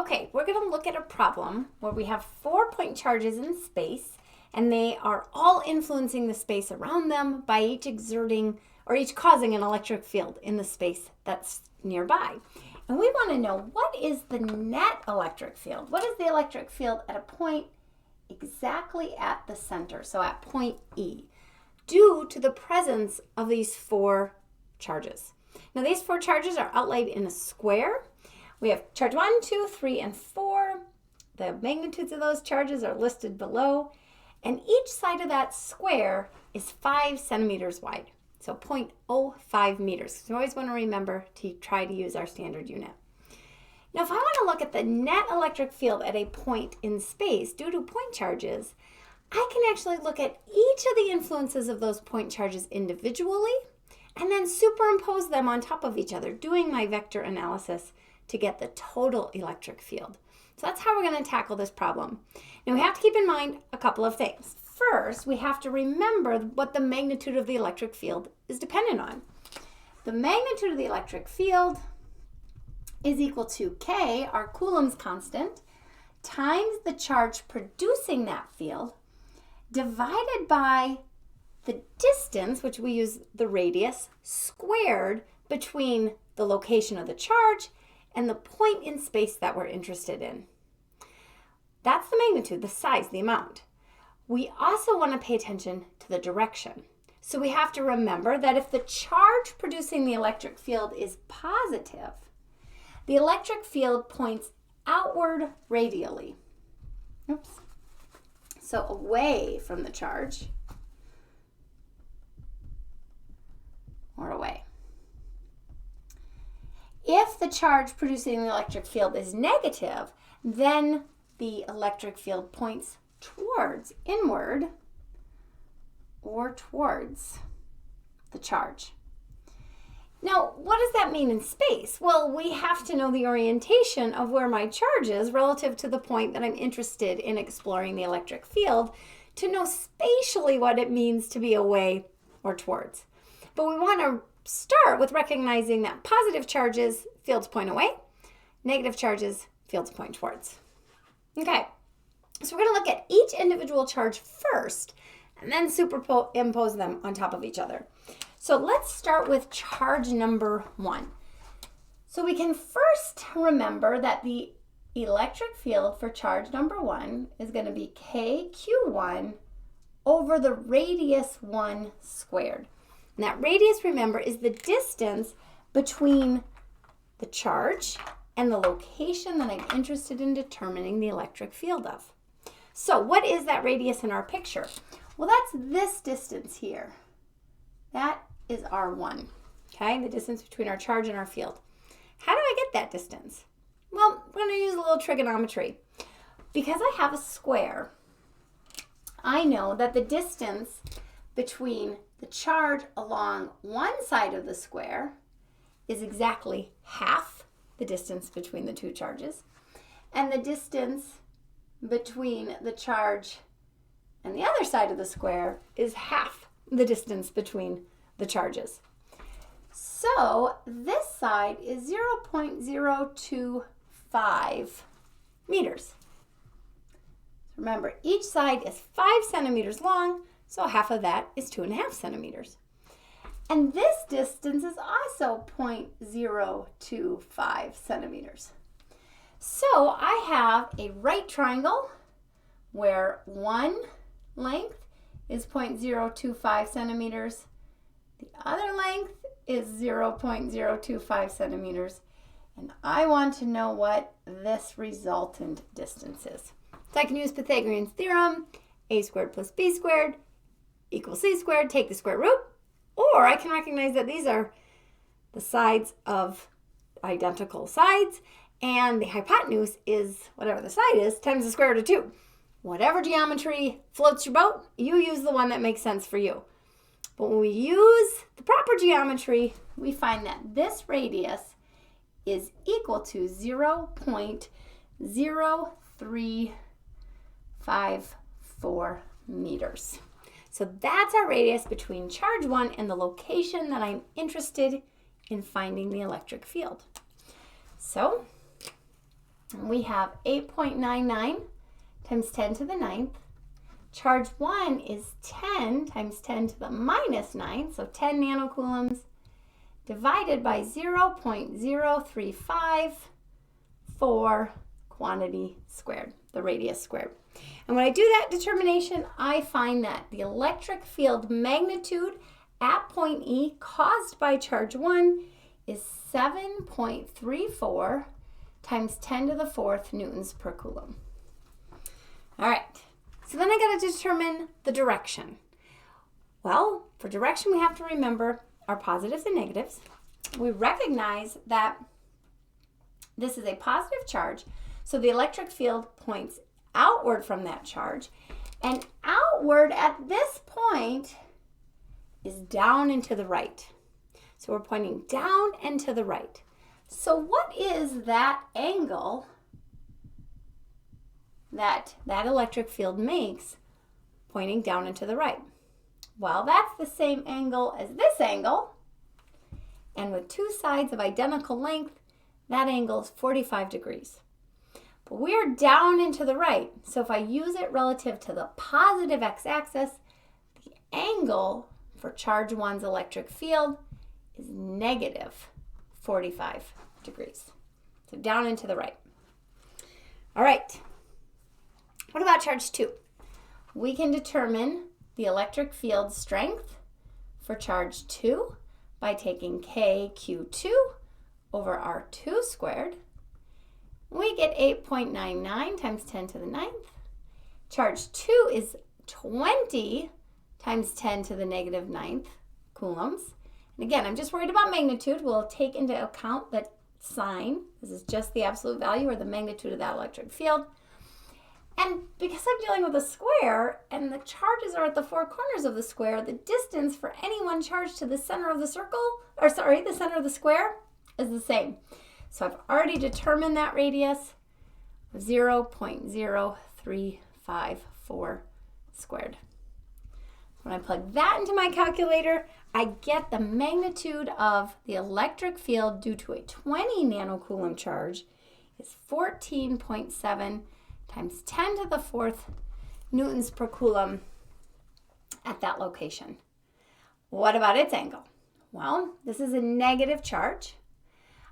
Okay, we're going to look at a problem where we have 4-point charges in space, and they are all influencing the space around them by each exerting or each causing an electric field in the space that's nearby. And we want to know, what is the net electric field? What is the electric field at a point exactly at the center, so at point E, due to the presence of these 4 charges? Now, these 4 charges are outlined in a square. We have charge 1, 2, 3, and 4. The magnitudes of those charges are listed below. And each side of that square is 5 centimeters wide, so 0.05 meters. So you always want to remember to try to use our standard unit. Now, if I want to look at the net electric field at a point in space due to point charges, I can actually look at each of the influences of those point charges individually and then superimpose them on top of each other, doing my vector analysis to get the total electric field. So that's how we're going to tackle this problem. Now, we have to keep in mind a couple of things. First, we have to remember what the magnitude of the electric field is dependent on. The magnitude of the electric field is equal to K, our Coulomb's constant, times the charge producing that field, divided by the distance, which we use the radius, squared between the location of the charge and the point in space that we're interested in. That's the magnitude, the size, the amount. We also want to pay attention to the direction. So we have to remember that if the charge producing the electric field is positive, the electric field points outward radially. Oops. So away from the charge or away. If the charge producing the electric field is negative, then the electric field points towards, inward, or towards the charge. Now, what does that mean in space? Well, we have to know the orientation of where my charge is relative to the point that I'm interested in exploring the electric field to know spatially what it means to be away or towards. But we want to start with recognizing that positive charges, fields point away, negative charges, fields point towards. Okay, so we're going to look at each individual charge first and then superimpose them on top of each other. So let's start with charge number 1. So we can first remember that the electric field for charge number 1 is going to be KQ1 over the radius 1 squared. And that radius, remember, is the distance between the charge and the location that I'm interested in determining the electric field of. So what is that radius in our picture? Well, that's this distance here. That is R1, okay? The distance between our charge and our field. How do I get that distance? Well, we're going to use a little trigonometry. Because I have a square, I know that the distance between the charge along one side of the square is exactly half the distance between the 2 charges, and the distance between the charge and the other side of the square is half the distance between the charges. So this side is 0.025 meters. Remember, each side is 5 centimeters long, so half of that is 2.5 centimeters. And this distance is also 0.025 centimeters. So I have a right triangle where one length is 0.025 centimeters. The other length is 0.025 centimeters. And I want to know what this resultant distance is. So I can use Pythagorean's theorem, a squared plus b squared equals c squared, take the square root. Or I can recognize that these are the sides of identical sides, and the hypotenuse is whatever the side is times the square root of 2. Whatever geometry floats your boat, you use the one that makes sense for you. But when we use the proper geometry, we find that this radius is equal to 0.0354 meters. So that's our radius between charge 1 and the location that I'm interested in finding the electric field. So And we have 8.99 times 10 to the 9th. Charge 1 is 10 times 10 to the minus 9, so 10 nanocoulombs, divided by 0.0354 quantity squared, the radius squared. And when I do that determination, I find that the electric field magnitude at point E caused by charge 1 is 7.34 times 10 to the 4th newtons per coulomb. All right, so then I got to determine the direction. Well, for direction, we have to remember our positives and negatives. We recognize that this is a positive charge, so the electric field points outward from that charge, and outward at this point is down and to the right. So we're pointing down and to the right. So what is that angle that electric field makes pointing down and to the right? Well, that's the same angle as this angle, and with two sides of identical length, that angle is 45 degrees. But we're down and to the right, so if I use it relative to the positive x-axis, the angle for charge 1's electric field is negative 45 degrees. So down and to the right. All right. What about charge 2? We can determine the electric field strength for charge 2 by taking KQ2 over R2 squared. We get 8.99 times 10 to the 9th. Charge 2 is 20 times 10 to the negative 9th coulombs. And again, I'm just worried about magnitude. We'll take into account that sign. This is just the absolute value or the magnitude of that electric field. And because I'm dealing with a square and the charges are at the four corners of the square, the distance for any one charge to the center of the circle, the center of the square is the same. So I've already determined that radius of 0.0354 squared. When I plug that into my calculator, I get the magnitude of the electric field due to a 20 nanocoulomb charge is 14.7 times 10 to the 4th newtons per coulomb at that location. What about its angle? Well, this is a negative charge.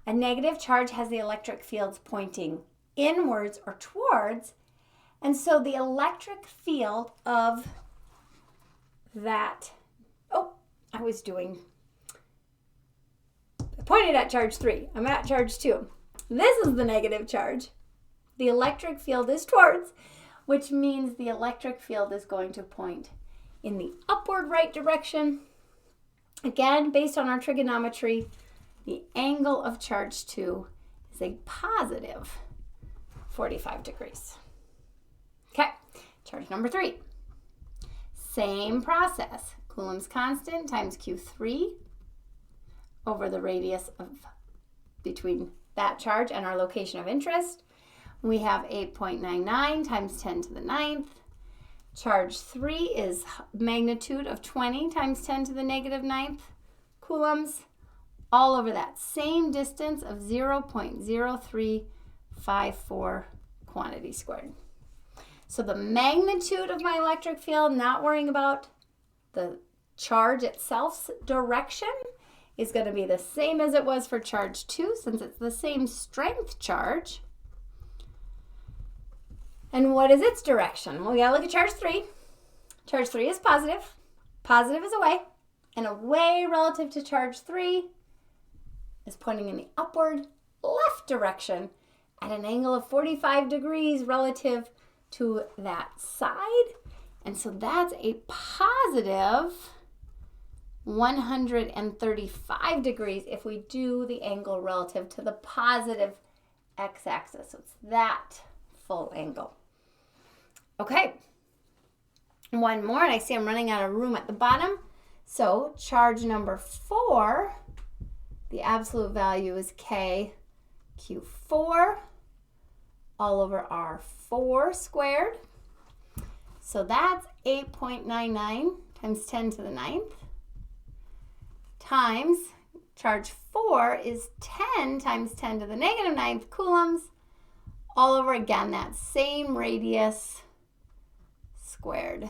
A negative charge has the electric fields pointing inwards or towards, and so the electric field of that, I pointed at charge 3. I'm at charge 2. This is the negative charge. The electric field is towards, which means the electric field is going to point in the upward right direction. Again, based on our trigonometry, the angle of charge 2 is a positive 45 degrees. Okay, charge number 3. Same process. Coulomb's constant times Q3 over the radius of between that charge and our location of interest. We have 8.99 times 10 to the 9th. Charge 3 is magnitude of 20 times 10 to the negative 9th coulombs, all over that same distance of 0.0354 quantity squared. So the magnitude of my electric field, not worrying about the charge itself's direction, is going to be the same as it was for charge 2, since it's the same strength charge. And what is its direction? Well, we got to look at charge 3. Charge 3 is positive. Positive is away. And away relative to charge 3 is pointing in the upward left direction at an angle of 45 degrees relative to that side. And so that's a positive 135 degrees if we do the angle relative to the positive x-axis. So it's that full angle. Okay, one more, and I see I'm running out of room at the bottom. So charge number 4, the absolute value is KQ4 all over R4 squared. So that's 8.99 times 10 to the 9th times charge 4 is 10 times 10 to the negative 9th coulombs all over again, that same radius squared.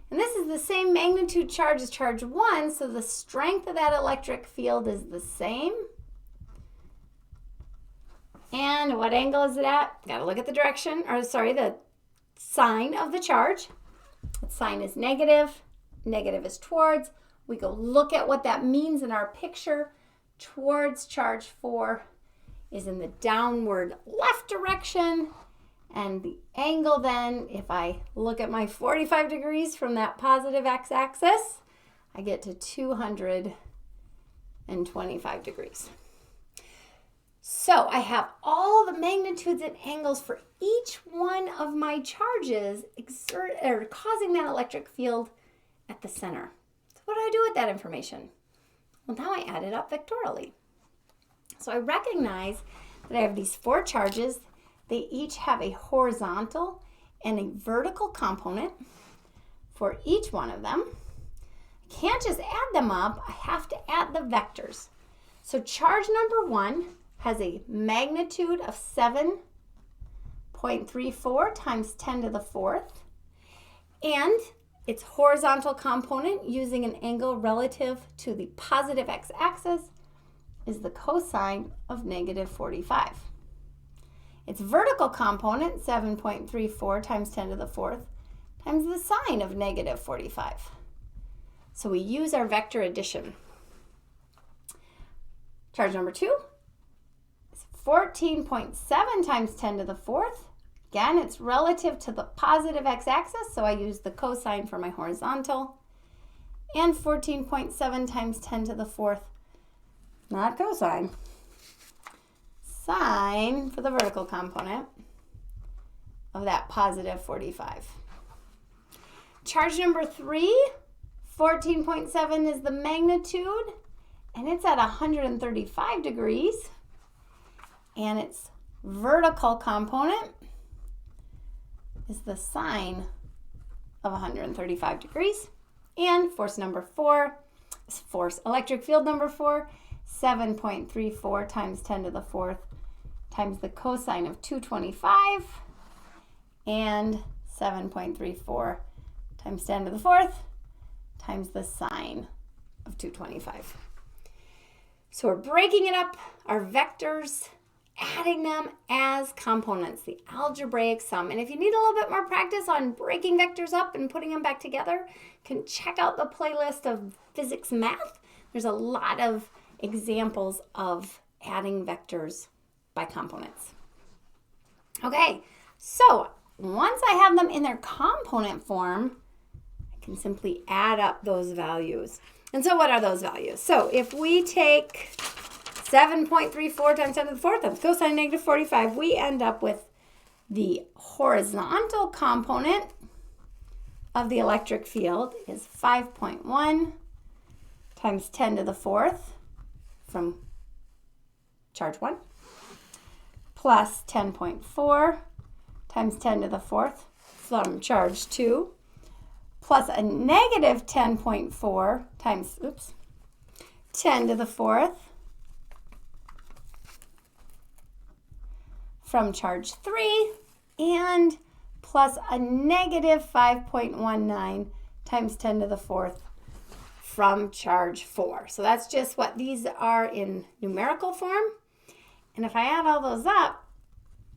And this is the same magnitude charge as charge 1, so the strength of that electric field is the same. And what angle is it at? Got to look at the direction, or sorry, the sign of the charge. The sign is negative. Negative is towards. We go look at what that means in our picture. Towards charge 4 is in the downward left direction. And the angle then, if I look at my 45 degrees from that positive x-axis, I get to 225 degrees. So I have all the magnitudes and angles for each one of my charges causing that electric field at the center. So what do I do with that information? Well, now I add it up vectorially. So I recognize that I have these 4 charges. They each have a horizontal and a vertical component for each one of them. I can't just add them up. I have to add the vectors. So charge number 1 has a magnitude of 7.34 times 10 to the 4th. And its horizontal component using an angle relative to the positive x-axis is the cosine of negative 45. Its vertical component, 7.34 times 10 to the 4th, times the sine of negative 45. So we use our vector addition. Charge number 2 is 14.7 times 10 to the 4th. Again, it's relative to the positive x-axis, so I use the cosine for my horizontal. And 14.7 times 10 to the 4th, not cosine, sine for the vertical component of that positive 45. Charge number 3, 14.7 is the magnitude, and it's at 135 degrees. And its vertical component is the sine of 135 degrees. And force number 4 is electric field number 4, 7.34 times 10 to the 4th times the cosine of 225, and 7.34 times 10 to the 4th times the sine of 225. So we're breaking it up, our vectors, adding them as components, the algebraic sum. And if you need a little bit more practice on breaking vectors up and putting them back together, you can check out the playlist of physics math. There's a lot of examples of adding vectors by components. Okay, so once I have them in their component form, I can simply add up those values. And so what are those values? So if we take 7.34 times 10 to the 4th times cosine negative 45, we end up with the horizontal component of the electric field is 5.1 times 10 to the 4th from charge 1 plus 10.4 times 10 to the 4th from charge 2 plus a negative 10.4 times 10 to the 4th from charge 3 and plus a negative 5.19 times 10 to the 4th from charge 4. So that's just what these are in numerical form. And if I add all those up,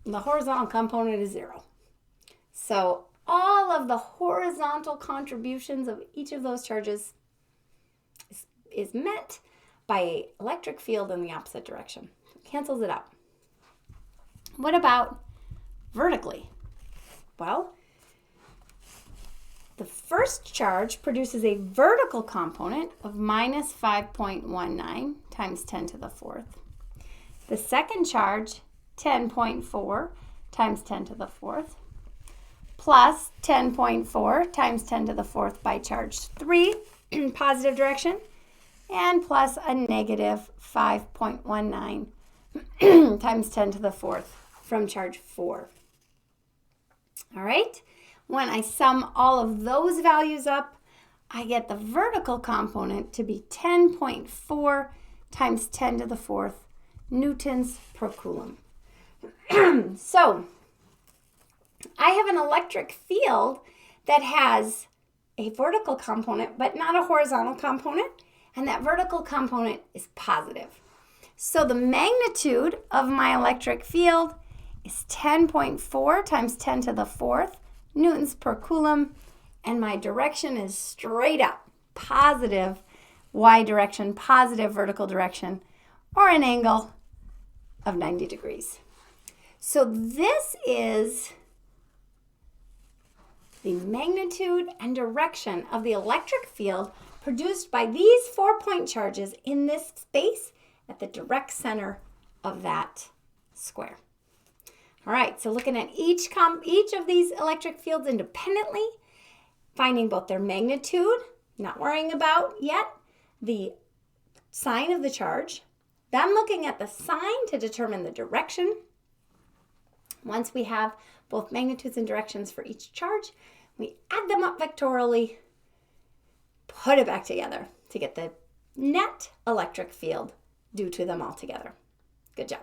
the horizontal component is 0. So all of the horizontal contributions of each of those charges is met by an electric field in the opposite direction. It cancels it out. What about vertically? Well, the first charge produces a vertical component of minus 5.19 times 10 to the 4th. The second charge, 10.4 times 10 to the 4th, plus 10.4 times 10 to the 4th by charge 3 in positive direction, and plus a negative 5.19 times 10 to the 4th from charge 4. All right, when I sum all of those values up, I get the vertical component to be 10.4 times 10 to the 4th newtons per coulomb. So I have an electric field that has a vertical component, but not a horizontal component. And that vertical component is positive. So the magnitude of my electric field is 10.4 times 10 to the fourth newtons per coulomb. And my direction is straight up, positive y direction, positive vertical direction, or an angle of 90 degrees. So this is the magnitude and direction of the electric field produced by these 4-point charges in this space at the direct center of that square. All right, so looking at each of these electric fields independently, finding both their magnitude, not worrying about yet the sign of the charge, then looking at the sign to determine the direction. Once we have both magnitudes and directions for each charge, we add them up vectorially, put it back together to get the net electric field due to them all together. Good job.